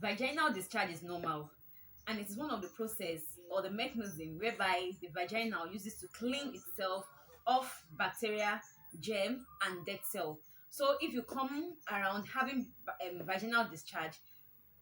Vaginal discharge is normal, and it is one of the process or the mechanism whereby the vagina uses to clean itself of bacteria, germ, and dead cell. So if you come around having vaginal discharge,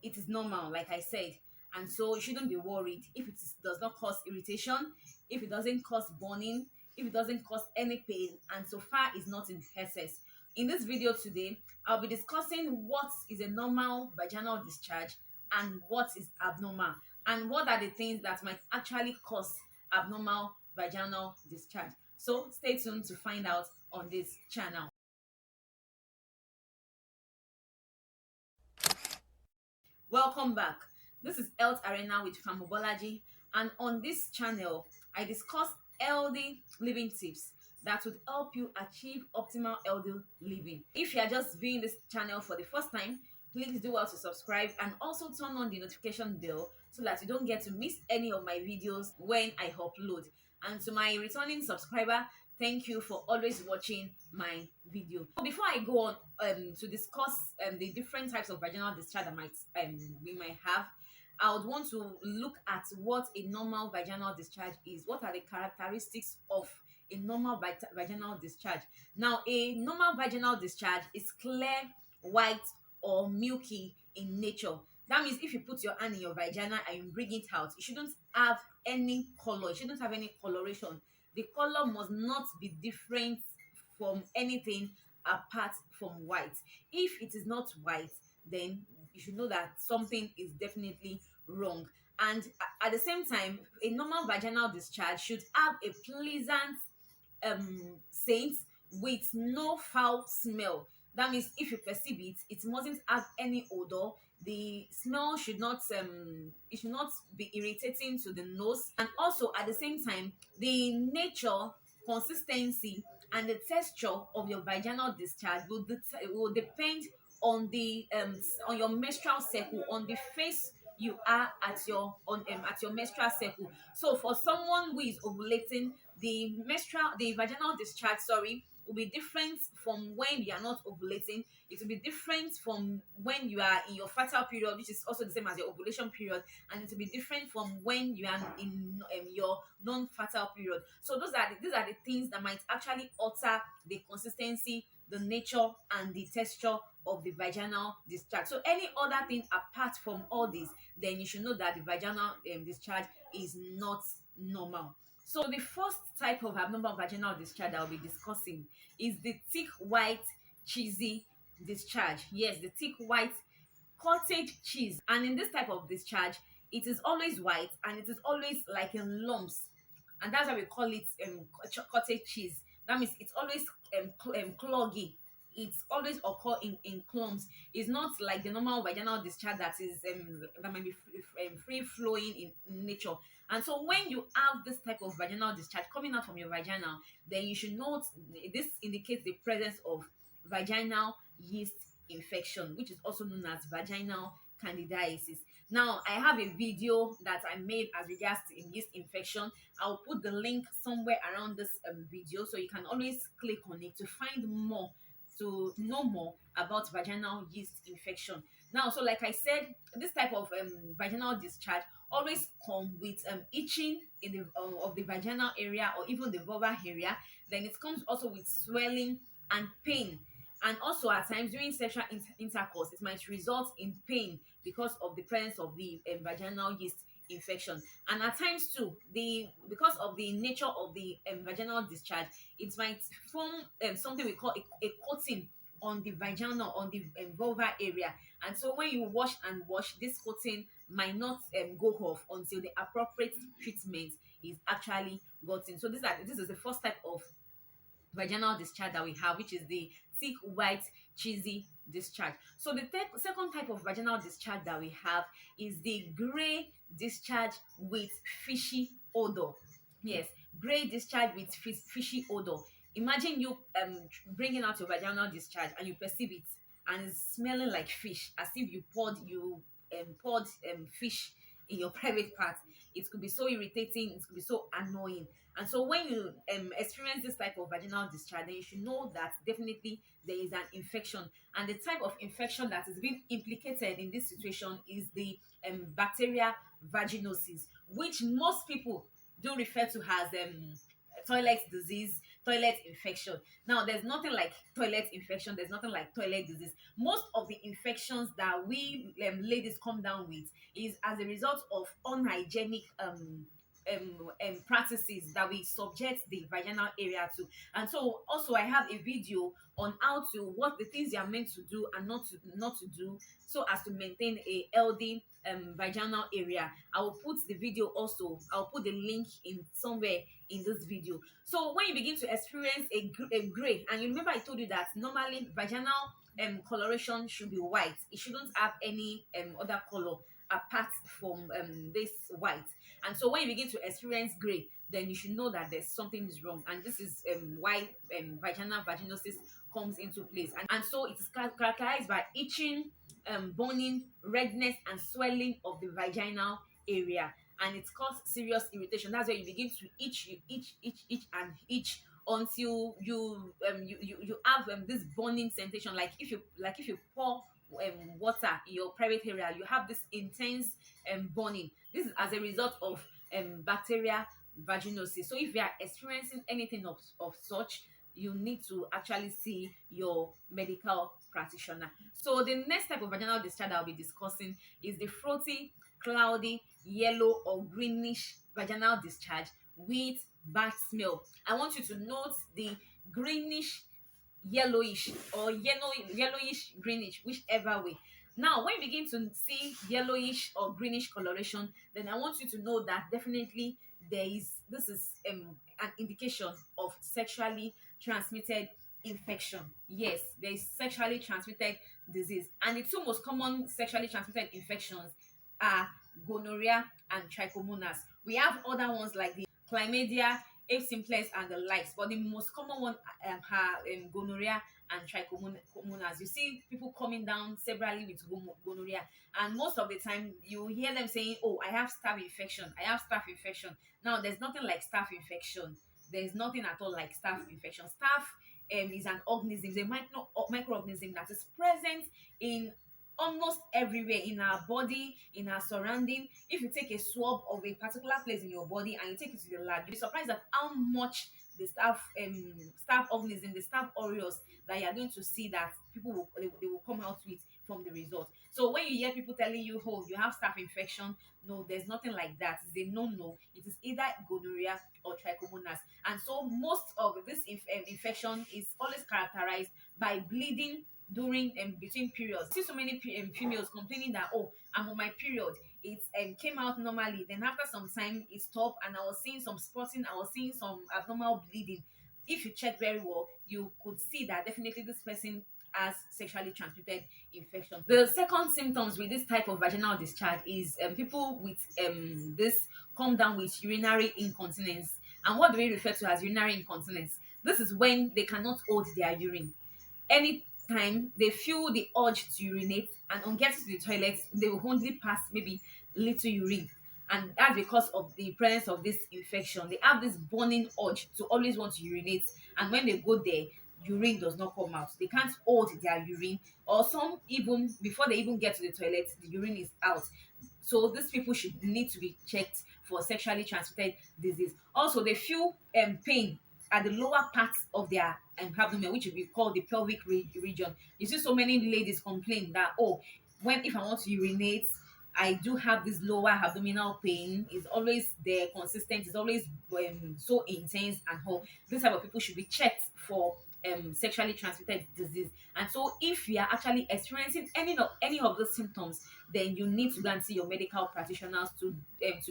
it is normal, like I said, and so you shouldn't be worried if does not cause irritation, if it doesn't cause burning, if it doesn't cause any pain, and so far is not in excess. In this video today, I'll be discussing what is a normal vaginal discharge and what is abnormal, and what are the things that might actually cause abnormal vaginal discharge. So stay tuned to find out on this channel. Welcome back. This is HealthArena with Pharmacology, and on this channel, I discuss healthy living tips that would help you achieve optimal healthy living. If you are just viewing this channel for the first time, please do well to subscribe and also turn on the notification bell so that you don't get to miss any of my videos when I upload. And to my returning subscriber, thank you for always watching my video. Before I go on to discuss the different types of vaginal discharge that we might have, I would want to look at what a normal vaginal discharge is. What are the characteristics of a normal vaginal discharge? Now, a normal vaginal discharge is clear, white, or milky in nature. That means if you put your hand in your vagina and you bring it out, it shouldn't have any color. It shouldn't have any coloration. The color must not be different from anything apart from white. If it is not white, then you should know that something is definitely wrong. And at the same time, a normal vaginal discharge should have a pleasant scent with no foul smell. That means if you perceive it, it mustn't have any odor. The smell should not it should not be irritating to the nose, and also at the same time, the nature, consistency, and the texture of your vaginal discharge will depend on the on your menstrual cycle, on the phase you are at your menstrual cycle. So for someone who is ovulating, the vaginal discharge, will be different from when you are not ovulating. It will be different from when you are in your fertile period, which is also the same as your ovulation period, and it will be different from when you are in your non-fertile period. So these are the things that might actually alter the consistency, the nature, and the texture of the vaginal discharge. So any other thing apart from all this, then you should know that the vaginal discharge is not normal. So the first type of abnormal vaginal discharge I'll be discussing is the thick, white, cheesy discharge. Yes, the thick, white cottage cheese. And in this type of discharge, it is always white and it is always like in lumps. And that's why we call it cottage cheese. That means it's always cloggy. It's always occur in clumps. It's not like the normal vaginal discharge that might be free flowing in nature. And so when you have this type of vaginal discharge coming out from your vagina, then you should note this indicates the presence of vaginal yeast infection, which is also known as vaginal candidiasis. Now, I have a video that I made as regards to yeast infection. I'll put the link somewhere around this video, so you can always click on it to find more, to know more about vaginal yeast infection. Now, so like I said, this type of vaginal discharge always come with itching in the of the vaginal area or even the vulvar area. Then it comes also with swelling and pain, and also at times during sexual intercourse, it might result in pain because of the presence of the vaginal yeast infection. And at times too, because of the nature of the vaginal discharge, it might form something we call a coating on the vagina, on the vulvar area. And so when you wash, this coating might not go off until the appropriate treatment is actually gotten. So this is the first type of vaginal discharge that we have, which is the thick, white, cheesy discharge. So the second type of vaginal discharge that we have is the gray discharge with fishy odor. Yes, gray discharge with fishy odor. Imagine you bringing out your vaginal discharge and you perceive it and it's smelling like fish, as if you poured fish in your private part. It could be so irritating, it could be so annoying. And so when you experience this type of vaginal discharge, then you should know that definitely there is an infection. And the type of infection that is being implicated in this situation is the bacteria vaginosis, which most people do refer to as toilet disease, toilet infection. Now, there's nothing like toilet infection, there's nothing like toilet disease. Most of the infections that we ladies come down with is as a result of unhygienic practices that we subject the vaginal area to. And so also I have a video on how to, what the things you are meant to do and not to do, so as to maintain a healthy vaginal area. I will put the video also, I'll put the link in somewhere in this video. So when you begin to experience a gray, and you remember I told you that normally vaginal coloration should be white, it shouldn't have any other color apart from this white. And so when you begin to experience gray, then you should know that there's something is wrong. And this is why vaginal vaginosis comes into place. And so it is characterized by itching, burning, redness, and swelling of the vaginal area. And it causes serious irritation. That's where you begin to itch, and itch until you have this burning sensation. Like if you pour water in your private area, you have this intense burning. This is as a result of bacteria vaginosis. So if you are experiencing anything of such, you need to actually see your medical practitioner. So the next type of vaginal discharge I'll be discussing is the frothy, cloudy, yellow or greenish vaginal discharge with bad smell. I want you to note the greenish yellowish or yellowish greenish, whichever way. Now when you begin to see yellowish or greenish coloration, then I want you to know that definitely this is an indication of sexually transmitted infection. Yes, there is sexually transmitted disease, and the two most common sexually transmitted infections are gonorrhea and trichomonas. We have other ones like the chlamydia, H. simplex, and the likes, but the most common one are gonorrhea and trichomonas. You see people coming down severally with gonorrhea, and most of the time you hear them saying, "Oh, I have staph infection. I have staph infection." Now, there's nothing like staph infection. There's nothing at all like staph infection. Staph is an organism, is a microorganism that is present in almost everywhere in our body, in our surrounding. If you take a swab of a particular place in your body and you take it to the lab, you'll be surprised at how much the staph organism, the staph aureus that you are going to see that people they will come out with from the result. So when you hear people telling you, "Oh, you have staph infection," no, there's nothing like that. It's a no. It is either gonorrhea or trichomonas. And so most of this infection is always characterized by bleeding during between periods. I see so many females complaining that, "Oh, I'm on my period, it came out normally, then after some time it stopped, and I was seeing some spotting, I was seeing some abnormal bleeding." If you check very well, you could see that definitely this person has sexually transmitted infection. The second symptoms with this type of vaginal discharge is people with this come down with urinary incontinence. And what do we refer to as urinary incontinence? This is when they cannot hold their urine. Anytime they feel the urge to urinate, and on getting to the toilet, they will only pass maybe little urine. And that's because of the presence of this infection. They have this burning urge to always want to urinate. And when they go there, urine does not come out. They can't hold their urine. Or some, even before they even get to the toilet, the urine is out. So these people should need to be checked for sexually transmitted disease. Also, they feel pain at the lower parts of their abdomen, which we call the pelvic region. You see so many ladies complain that, "Oh, when if I want to urinate, I do have this lower abdominal pain. It's always there, consistent. It's always so intense and all." This type of people should be checked for sexually transmitted disease. And so, if you are actually experiencing any of those symptoms, then you need to go and see your medical practitioners to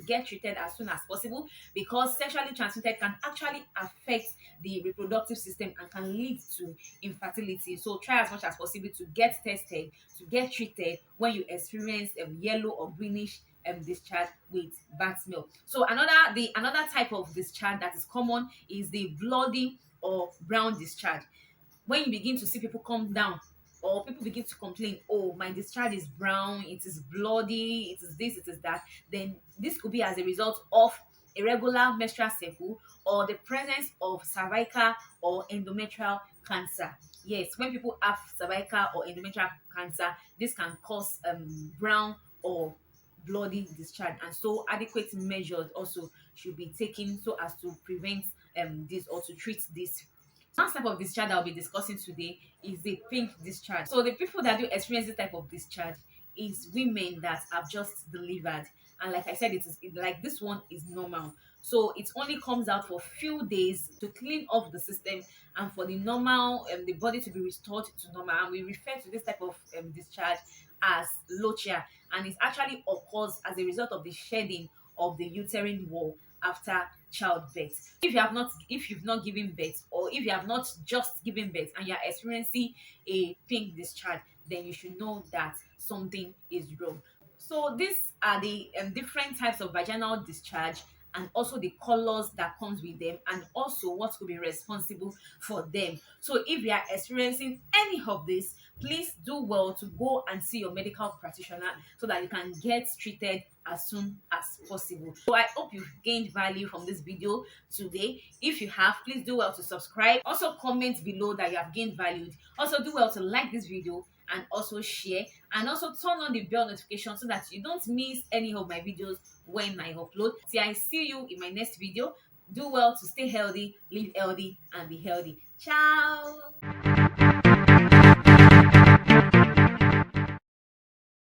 get treated as soon as possible, because sexually transmitted can actually affect the reproductive system and can lead to infertility. So try as much as possible to get tested, to get treated when you experience yellow or greenish discharge with bad smell. So another type of discharge that is common is the bloody or brown discharge. When you begin to see people come down or people begin to complain, oh, my discharge is brown, it is bloody, it is this, it is that, then this could be as a result of irregular menstrual cycle or the presence of cervical or endometrial cancer. Yes, when people have cervical or endometrial cancer, this can cause brown or bloody discharge, and so adequate measures also should be taken so as to prevent this or to treat this. One type of discharge that I'll be discussing today is the pink discharge. So the people that do experience this type of discharge is women that have just delivered, and like I said, like this one is normal. So it only comes out for few days to clean off the system and for the normal the body to be restored to normal. And we refer to this type of discharge as lochia, and it actually occurs as a result of the shedding of the uterine wall after childbirth. If you've not given birth, or if you have not just given birth and you are experiencing a pink discharge, then you should know that something is wrong. So these are the different types of vaginal discharge, and also the colors that comes with them, and also what could be responsible for them. So if you are experiencing any of this, please do well to go and see your medical practitioner so that you can get treated as soon as possible. So I hope you've gained value from this video today. If you have, please do well to subscribe. Also comment below that you have gained value. Also do well to like this video and also share, and also turn on the bell notification so that you don't miss any of my videos when I upload. See, I see you in my next video. Do well to stay healthy, live healthy, and be healthy. Ciao.